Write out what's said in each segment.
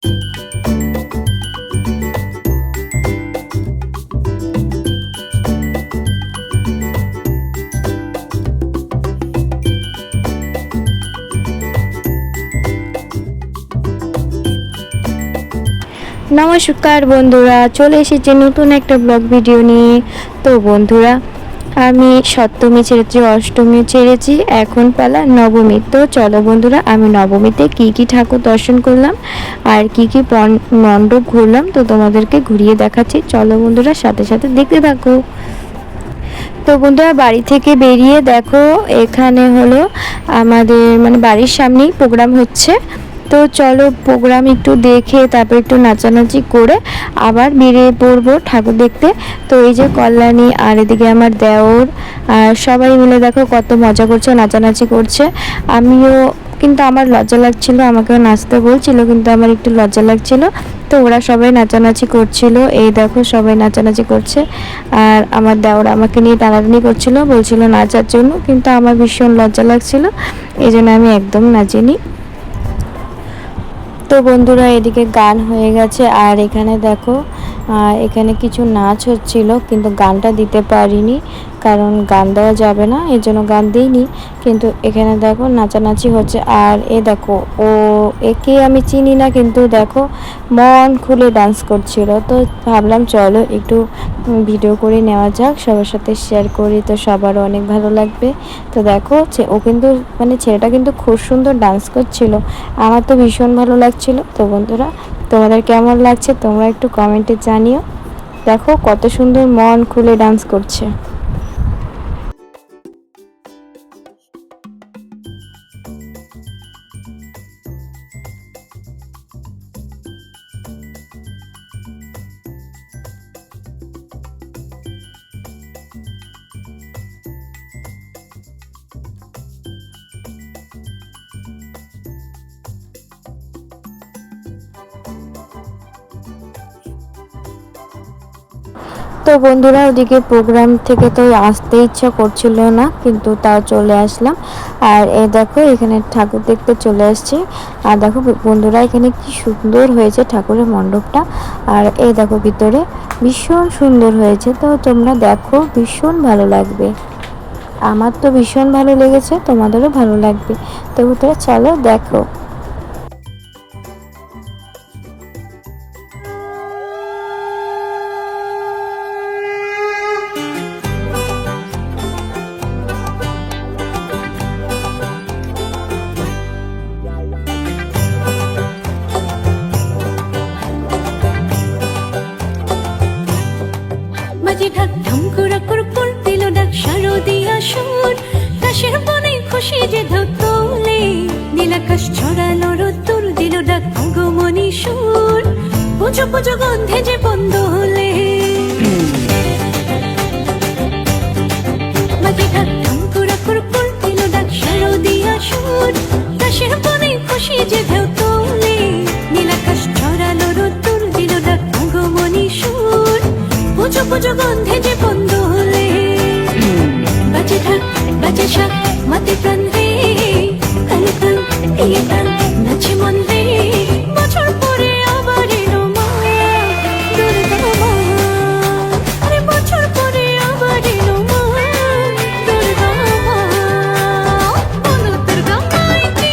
নমস্কার বন্ধুরা, চলে এসেছি নতুন একটা ব্লগ ভিডিও নিয়ে। তো বন্ধুরা, আমি সপ্তমী ছেড়েছি, অষ্টমী ছেড়েছি, এখন পালা নবমী। তো চলো বন্ধুরা, আমি নবমীতে কি কি ঠাকুর দর্শন করলাম আর কি কি মণ্ডপ ঘুরলাম তো তোমাদেরকে ঘুরিয়ে দেখাচ্ছি। চলো বন্ধুরা, সাথে সাথে দেখতে থাকো। তো বন্ধুরা, বাড়ি থেকে বেরিয়ে দেখো এখানে হলো আমাদের বাড়ির সামনেই প্রোগ্রাম হচ্ছে। তো চলো প্রোগ্রাম একটু দেখে তারপর একটু নাচানাচি করে আবার বেরিয়ে পড়বো ঠাকুর দেখতে। তো এই যে কল্যাণী আর এদিকে আমার দেওর আর সবাই মিলে দেখো কত মজা করছে, নাচানাচি করছে। আমিও, কিন্তু আমার লজ্জা লাগছিল, আমাকেও নাচতে বলছিল কিন্তু আমার একটু লজ্জা লাগছিল। তো ওরা সবাই নাচানাচি করছিল, এই দেখো সবাই নাচানাচি করছে। আর আমার দেওর আমাকে নিয়ে টানাটানি করছিল, বলছিল নাচার জন্য, কিন্তু আমার ভীষণ লজ্জা লাগছিল, এই জন্য আমি একদম নাচিনি। তো বন্ধুরা, এদিকে গান হয়ে গেছে আর এখানে দেখো এখানে কিছু নাচ হচ্ছিল, কিন্তু গানটা দিতে পারিনি কারণ গান দেওয়া যাবে না, এই জন্য গান দিইনি। কিন্তু এখানে দেখো নাচানাচি হচ্ছে। আর দেখো একে আমি চিনি না, কিন্তু দেখো মন খুলে ডান্স করছিল। তো ভাবলাম চলো একটু ভিডিও করে নেওয়া যাক, সবার সাথে শেয়ার করি, তো সবারও অনেক ভালো লাগবে। তো দেখো ও কিন্তু ছেলেটা কিন্তু খুব সুন্দর ডান্স করছিল, আমার তো ভীষণ ভালো লাগছিল। তো বন্ধুরা, তোমাদের কেমন লাগছে তোমরা একটু কমেন্টে জানিও। দেখো কত সুন্দর মন খুলে ডান্স করছে। তো বন্ধুরা, ওদিকে প্রোগ্রাম থেকে তো আসতে ইচ্ছা করছিল না, কিন্তু তাও চলে আসলাম। আর দেখো এখানে ঠাকুর দেখতে চলে আসছি। আর দেখো বন্ধুরা, এখানে কি সুন্দর হয়েছে ঠাকুরের মণ্ডপটা। আর দেখো ভিতরে ভীষণ সুন্দর হয়েছে, তো তোমরা দেখো ভীষণ ভালো লাগবে। আমার তো ভীষণ ভালো লেগেছে, তোমাদেরও ভালো লাগবে। তো বন্ধুরা চলো দেখো। ঢাক ঢম করে কুরকুর দিল ডাক শারদিয়া সুর, কাশের বনে খুশি যে ঢেউ তোলে, নীলাকাশ ছড়ালো রোদ্দুর দিল ডাক আগমনী সুর, পুজো পুজো গন্ধে যে বন্ধ হলে। বাজে ঢাক ঢম করে কুরকুর দিল ডাক শারদিয়া সুর, কাশের বনে খুশি যে ঢেউ তোলে, নীলাকাশ ছড়ালো রোদ্দুর দিল ডাক আগমনী সুর, পুজো পুজো গন্ধে যে বন্ধ হলে। বাজে ঢাক বাজে শাক মাতে প্রাণ রে, কান কান দিয়ে কান নাচে মন রে, বছর পরে আবার এলো মা দুর্গা মা, আরে বছর পরে আবার এলো মা দুর্গা মা, বলো দুর্গা মাইতি,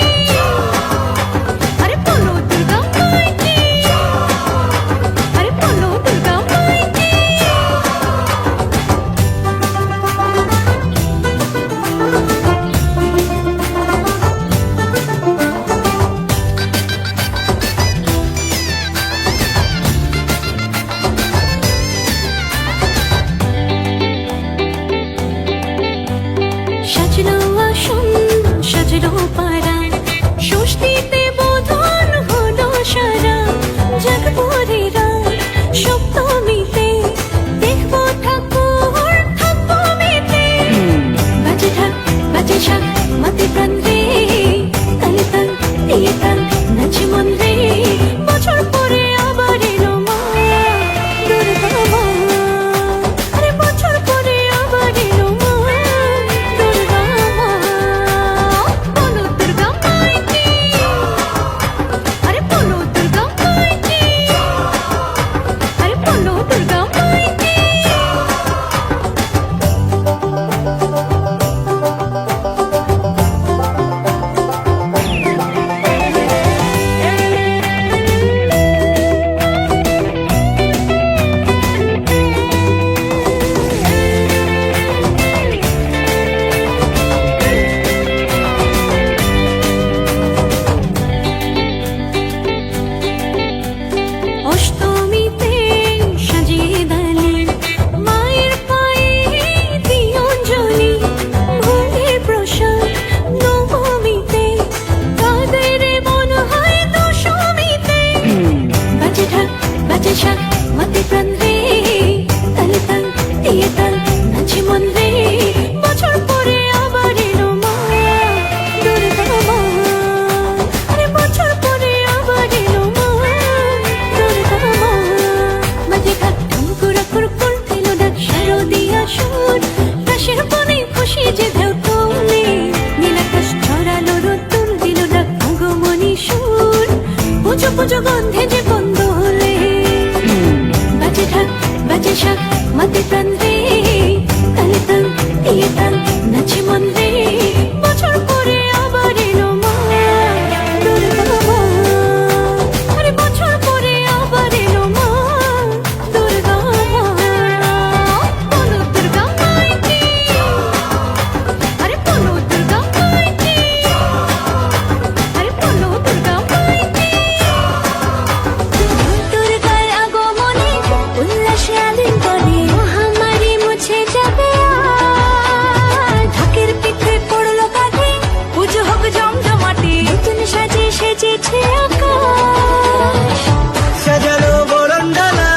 বাজে ঢাক বাজে শাক মাতে প্রাণ রে, তালে তাল দিয়ে তাল নাচে মন রে। বছর পরে আবার এলো মা, দুর্গা মা। আরে বছর পরে আবার এলো মা, দুর্গা মা। বাজে ঢাক ঠুমকুরা কুরকুর এলো ডাক শারদিয়া সুর। রাশের বনে খুশি যে ঢেউ তোলে, নীলাকাশ ছড়ালো রোদ্দুর দিল ডাক আগমনী সুর। পুজো পুজো গন্ধে যে বন্ধ হলে, বাজে ঢাক বাজে শাক মাতে প্রাণ রে, তালে তাল দিয়ে তাল নাচে মন রে। বছর পরে আবার এলো মা, দুর্গা মা। আরে বছর পরে আবার এলো মা, দুর্গা মা। বলো দুর্গা মাই কি, আরে বলো দুর্গা মাই কি, আরে বলো দুর্গা মাই কি। দুর্গার আগমনে উল্লাসে আলিঙ্গনে মহামারী মুছে যাবে আর। ঢাকের পিঠে পড়লো কাঁধে, পুজো হোক জমজমাটি, নতুন সাজে সেজেছে আকাশ। সাজানো বরণডালা,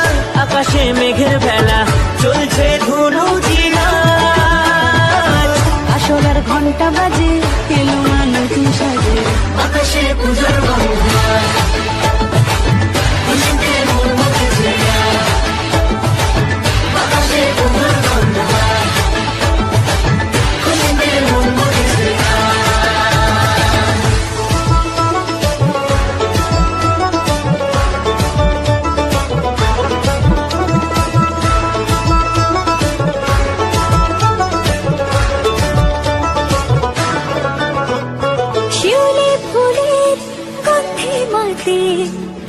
আকাশে মেঘের ভেলা, চলছে ধুনু জিনাচ। আসলার ঘন্টা বাজে, এলো মা নতুন সাজে, আকাশে পূজার গন্ধা, খুশিতে মন মতেছে আজ। আকাশে পূজার গন্ধা, খুশিতে মন মতেছে শিউলি ফুলের গন্ধে মাতে,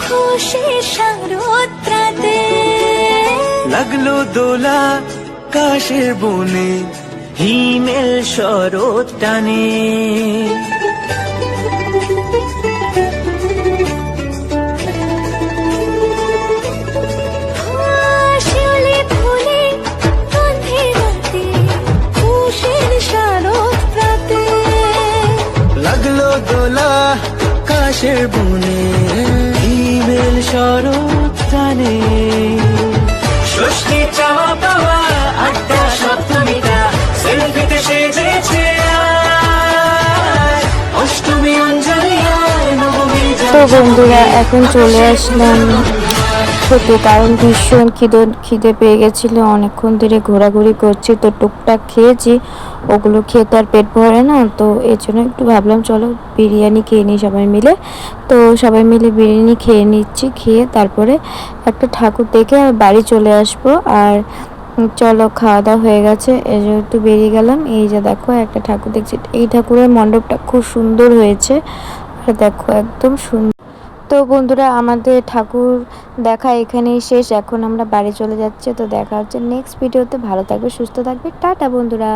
খুশি শারদরাতে। লাগলো দোলা কাশের বনে, হিমেল শরৎ টানে। শিউলি ফুলের গন্ধে মাতে, খুশির শারদরাতে। লাগলো দোলা কাশের বনে, হিমেল শরৎ টানে। ষষ্ঠী চাওয়া পাওয়া আড্ডা সপ্তমীটা, সেলফিতে সেজেছে আজ। অষ্টমী অঞ্জলি আর নবমী তো বন্ধুরা এখন চলে আসলাম খেতে, কারণ ভীষণ খিদে পেয়ে গেছিল, অনেকক্ষণ ধরে ঘোরাঘুরি করছি, তো টুকটাক খেয়েছি। ওগুলো খেয়ে তো আর পেট ভরে না, তো এর জন্য একটু ভাবলাম চলো বিরিয়ানি খেয়ে নিই সবাই মিলে। তো সবাই মিলে বিরিয়ানি খেয়ে নিচ্ছি, খেয়ে তারপরে একটা ঠাকুর দেখে আর বাড়ি চলে আসবো। আর চলো খাওয়া দাওয়া হয়ে গেছে, এই জন্য একটু বেরিয়ে গেলাম। এই যে দেখো একটা ঠাকুর দেখছি, এই ঠাকুরের মণ্ডপটা খুব সুন্দর হয়েছে, আর দেখো একদম সুন্দর। তো বন্ধুরা আমাদের ঠাকুর দেখা এখানেই শেষ, এখন আমরা বাড়ি চলে যাচ্ছি। তো দেখা হচ্ছে নেক্সট ভিডিওতে, ভালো থাকবে সুস্থ থাকবে, টাটা বন্ধুরা।